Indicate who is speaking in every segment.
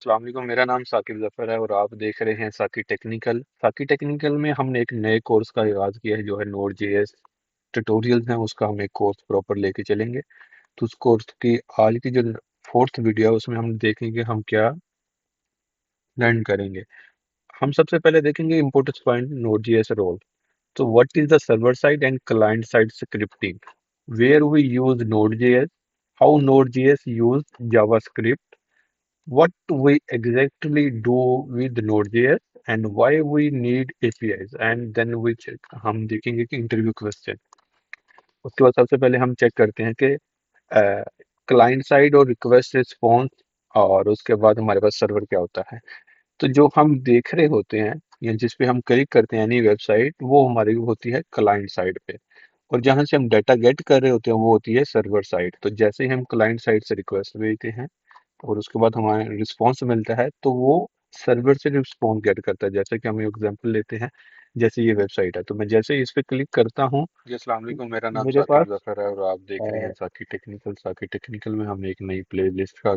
Speaker 1: अस्सलाम वालेकुम। मेरा नाम साकिब जफर है और आप देख रहे हैं साकी टेक्निकल। साकी टेक्निकल में हमने एक नए कोर्स का आगाज किया है जो है नोड जेएस ट्यूटोरियल्स हैं। उसका हम एक कोर्स प्रॉपर लेके चलेंगे। तो उस कोर्स की आज की जो फोर्थ वीडियो है उसमें हम देखेंगे हम क्या लर्न करेंगे। हम सबसे पहले देखेंगे important point node JS role. So what is the server side and client side scripting? Where we use Node.js, how Node.js use JavaScript, what we exactly do with Node.js, and why we need APIs. And then we check, हम देखेंगे कि interview question. उसके बाद सबसे पहले हम check करते हैं कि क्लाइंट साइड और रिक्वेस्ट रिस्पॉन्स, और उसके बाद हमारे पास सर्वर क्या होता है। तो जो हम देख रहे होते हैं या जिस पे हम क्लिक करते हैं एनी वेबसाइट, वो हमारी होती है क्लाइंट साइड पे। और जहां से हम डाटा गेट कर रहे होते हैं वो होती है सर्वर साइड। तो जैसे ही हम क्लाइंट साइड से रिक्वेस्ट भेजते हैं और उसके बाद हमारे रिस्पॉन्स मिलता है तो वो सर्वर से रिस्पॉन्स गेट करता है। जैसे कि हम एग्जांपल लेते हैं, जैसे ये वेबसाइट है तो मैं जैसे ही इस पे क्लिक करता हूँ। जी अस्सलाम वालेकुम, मेरा नाम
Speaker 2: मेरे
Speaker 1: साकिब
Speaker 2: पास
Speaker 1: जफर है और आप देख रहे हैं
Speaker 2: अ,
Speaker 1: साकी टेक्निकल। साकी टेक्निकल में हम एक नई प्ले लिस्ट का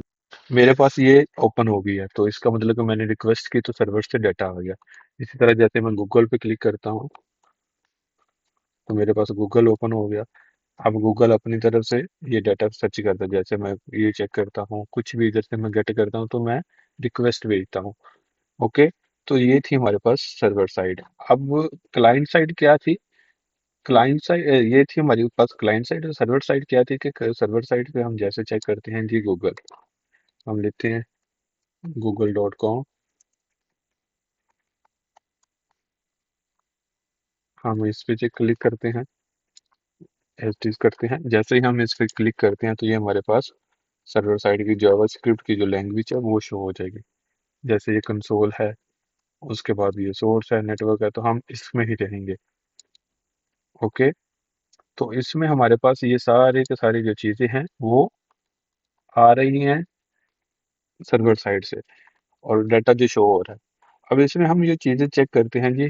Speaker 1: मेरे पास ये ओपन हो गई है, तो इसका मतलब कि मैंने रिक्वेस्ट की तो सर्वर से डाटा आ गया। इसी तरह जैसे मैं गूगल पे क्लिक करता हूँ तो मेरे पास गूगल ओपन हो गया। अब गूगल अपनी तरफ से ये डाटा सर्च करता है। जैसे मैं ये चेक करता हूँ, कुछ भी इधर से मैं गेट करता हूँ तो मैं रिक्वेस्ट भेजता हूँ। ओके, तो ये थी हमारे पास सर्वर साइड। अब क्लाइंट साइड क्या थी? क्लाइंट साइड ये थी हमारे पास क्लाइंट साइड। और सर्वर साइड क्या थी कि सर्वर साइड पे हम जैसे चेक करते हैं जी गूगल, हम लिखते हैं google.com, हम इस पे क्लिक करते हैं, एज करते हैं। जैसे ही हम इस पे क्लिक करते हैं तो ये हमारे पास सर्वर साइड की जावास्क्रिप्ट की जो लैंग्वेज है वो शो हो जाएगी। जैसे ये कंसोल है, उसके बाद ये सोर्स है, नेटवर्क है, तो हम इसमें ही रहेंगे। ओके, तो इसमें हमारे पास ये सारे के सारी जो चीजें हैं वो आ रही हैं सर्वर साइड से, और डाटा जो शो हो रहा है। अब इसमें हम ये चीजें चेक करते हैं जी।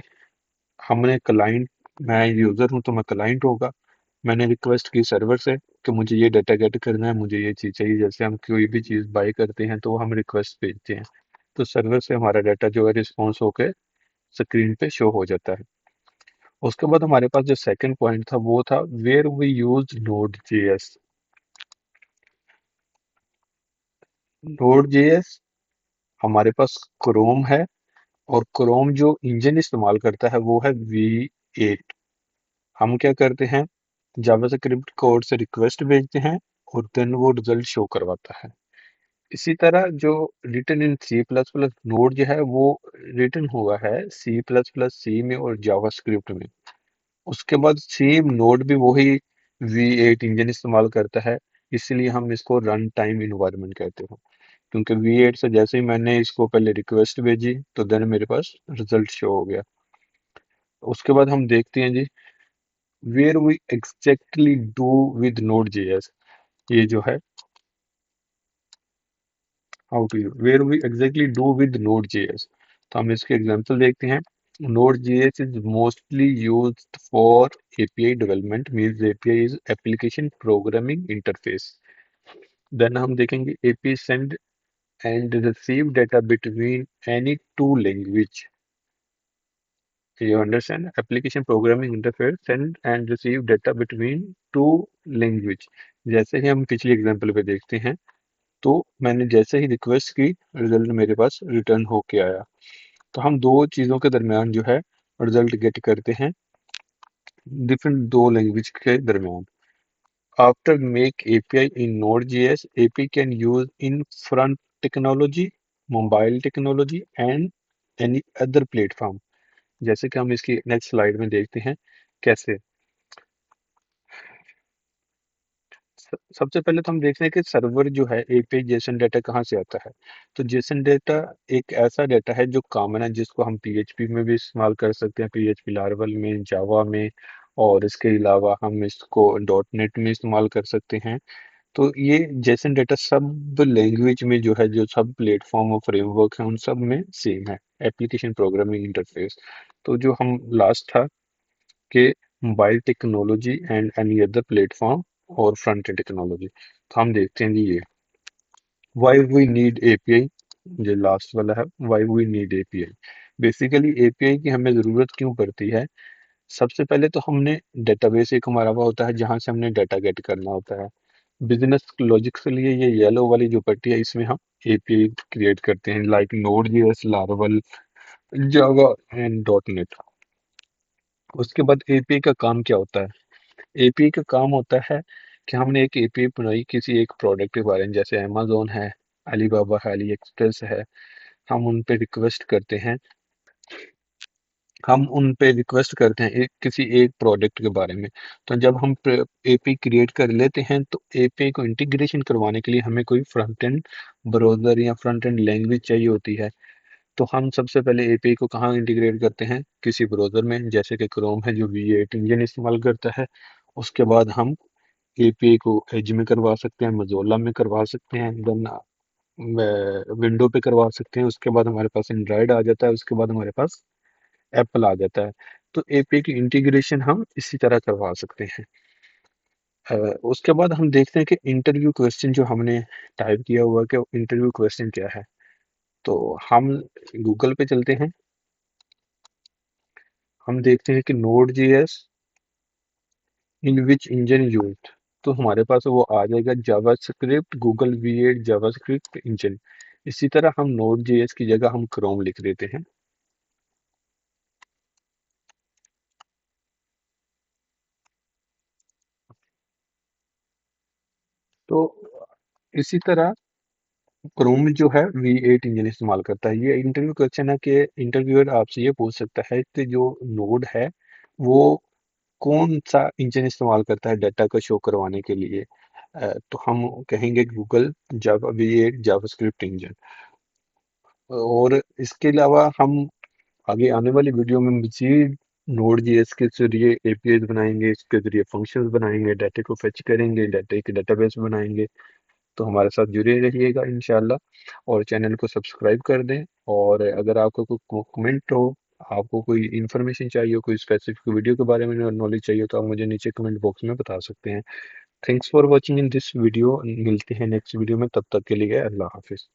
Speaker 1: हमने क्लाइंट, मैं यूजर हूं तो मैं क्लाइंट होगा। मैंने रिक्वेस्ट की सर्वर से कि मुझे ये डाटा गेट करना है, मुझे ये चीज चाहिए। जैसे हम कोई भी चीज बाय करते हैं तो हम रिक्वेस्ट भेजते हैं, तो सर्वर से हमारा डाटा जो है रिस्पॉन्स होकर स्क्रीन पे शो हो जाता है। उसके बाद हमारे पास जो सेकंड पॉइंट था वो था where we use node JS. Node JS हमारे पास क्रोम है, और क्रोम जो इंजन इस्तेमाल करता है वो है V8। हम क्या करते हैं, जावास्क्रिप्ट कोड से रिक्वेस्ट भेजते हैं और देन वो रिजल्ट शो करवाता है। इसी तरह जो written in C plus plus node जो है वो रिटन हुआ है सी प्लस प्लस सी में और जावास्क्रिप्ट में। उसके बाद सेम नोड भी वही V8 इंजन इस्तेमाल करता है, इसलिए हम इसको रन टाइम इन्वायरमेंट कहते हैं। क्योंकि V8 से जैसे ही मैंने इसको पहले रिक्वेस्ट भेजी तो देन मेरे पास रिजल्ट शो हो गया। उसके बाद हम देखते हैं जी where we exactly do with Node JS. ये जो है how to where we exactly do with Node JS, तो हम इसके एग्जांपल देखते हैं। Node JS is mostly used for API development, means API is application programming interface. Then हम देखेंगे API send and receive data between any two language. You understand? Application programming interface send and receive data between two language। जैसे ही हम पिछली example पे देखते हैं तो मैंने जैसे ही रिक्वेस्ट की, रिजल्ट मेरे पास रिटर्न होके आया। तो हम दो चीजों के दरमियान जो है रिजल्ट गेट करते हैं, डिफरेंट दो लैंग्वेज के दरमियान। After make API in node JS, AP can use in front technology, mobile technology and any other platform. जैसे कि हम इसकी नेक्स्ट स्लाइड में देखते हैं कैसे। सबसे पहले तो हम देखते हैं कि सर्वर जो है एपीआई जेसन डाटा कहाँ से आता है। तो जेसन डाटा एक ऐसा डाटा है जो कॉमन है, जिसको हम पीएचपी में भी इस्तेमाल कर सकते हैं, पीएचपी लार्वल में, जावा में, और इसके अलावा हम इसको डॉट नेट में इस्तेमाल कर सकते हैं। तो ये जेसन डाटा सब लैंग्वेज में जो है, जो सब प्लेटफॉर्म और फ्रेमवर्क है उन सब में सेम है, एप्लीकेशन प्रोग्रामिंग इंटरफेस। तो जो हम लास्ट था के mobile technology and any other platform और फ्रंट एंड टेक्नोलॉजी। तो हम देखते हैं जी ये व्हाई वी नीड एपीआई। जो लास्ट वाला है, why we need API. Basically API की हमें ज़रूरत क्यों पड़ती है? सबसे पहले तो हमने डेटाबेस एक हमारा हुआ होता है जहाँ से हमने डाटा गेट करना होता है। बिजनेस लॉजिक के लिए ये येलो वाली जो पट्टी है इसमें हम एपीआई क्रिएट करते हैं, like Node JS, Laravel, Java and dot net. उसके बाद एपीआई का काम क्या होता है? एपीआई का काम होता है कि हमने एक एपीआई बनाई किसी एक प्रोडक्ट के बारे में, जैसे अमेजोन है, अलीबाबा है, अली एक्सप्रेस है। हम उन पे रिक्वेस्ट करते हैं, हम उन पे रिक्वेस्ट करते हैं किसी एक प्रोडक्ट के बारे में। तो जब हम एपीआई क्रिएट कर लेते हैं तो एपीआई को इंटीग्रेशन करवाने के लिए हमें कोई फ्रंट एंड ब्राउजर या फ्रंट एंड लैंग्वेज चाहिए होती है। तो हम सबसे पहले एपीआई को कहाँ इंटीग्रेट करते हैं? किसी ब्राउजर में, जैसे कि क्रोम है जो V8 इंजन इस्तेमाल करता है। उसके बाद हम एपीआई को एज में करवा सकते हैं, मजोला में करवा सकते हैं, देन विंडो पे करवा सकते हैं। उसके बाद हमारे पास एंड्रॉयड आ जाता है, उसके बाद हमारे पास एप्पल आ जाता है। तो एपीआई की इंटीग्रेशन हम इसी तरह करवा सकते हैं। उसके बाद हम देखते हैं कि इंटरव्यू क्वेश्चन जो हमने टाइप किया हुआ है कि इंटरव्यू क्वेश्चन क्या है। तो हम गूगल पे चलते हैं, हम देखते हैं कि नोड जेएस इन विच इंजन यूज्ड। तो हमारे पास वो आ जाएगा JavaScript Google V8 JavaScript engine. इसी तरह हम नोड जेएस की जगह हम क्रोम लिख देते हैं। तो इसी तरह क्रोम जो है V8 इंजन इस्तेमाल करता है। ये इंटरव्यू क्वेश्चन है कि इंटरव्यूअर आपसे ये पूछ सकता है कि जो नोड है वो कौन सा इंजन इस्तेमाल करता है डाटा को शो करवाने के लिए। तो हम कहेंगे गूगल जावा V8 जावास्क्रिप्ट इंजन। और इसके अलावा हम आगे आने वाली वीडियो में मजीद नोड जेएस के जरिए एपीआई बनाएंगे, इसके जरिए फंक्शंस बनाएंगे, डाटा को फेच करेंगे, डाटा के डेटाबेस बनाएंगे। तो हमारे साथ जुड़े रहिएगा इंशाल्लाह, और चैनल को सब्सक्राइब कर दें। और अगर आपको कोई कमेंट हो, आपको कोई इन्फॉर्मेशन चाहिए हो, कोई स्पेसिफिक वीडियो के बारे में नॉलेज चाहिए तो आप मुझे नीचे कमेंट बॉक्स में बता सकते हैं। Thanks for watching in this video. मिलते हैं नेक्स्ट वीडियो में, तब तक के लिए अल्लाह हाफिज।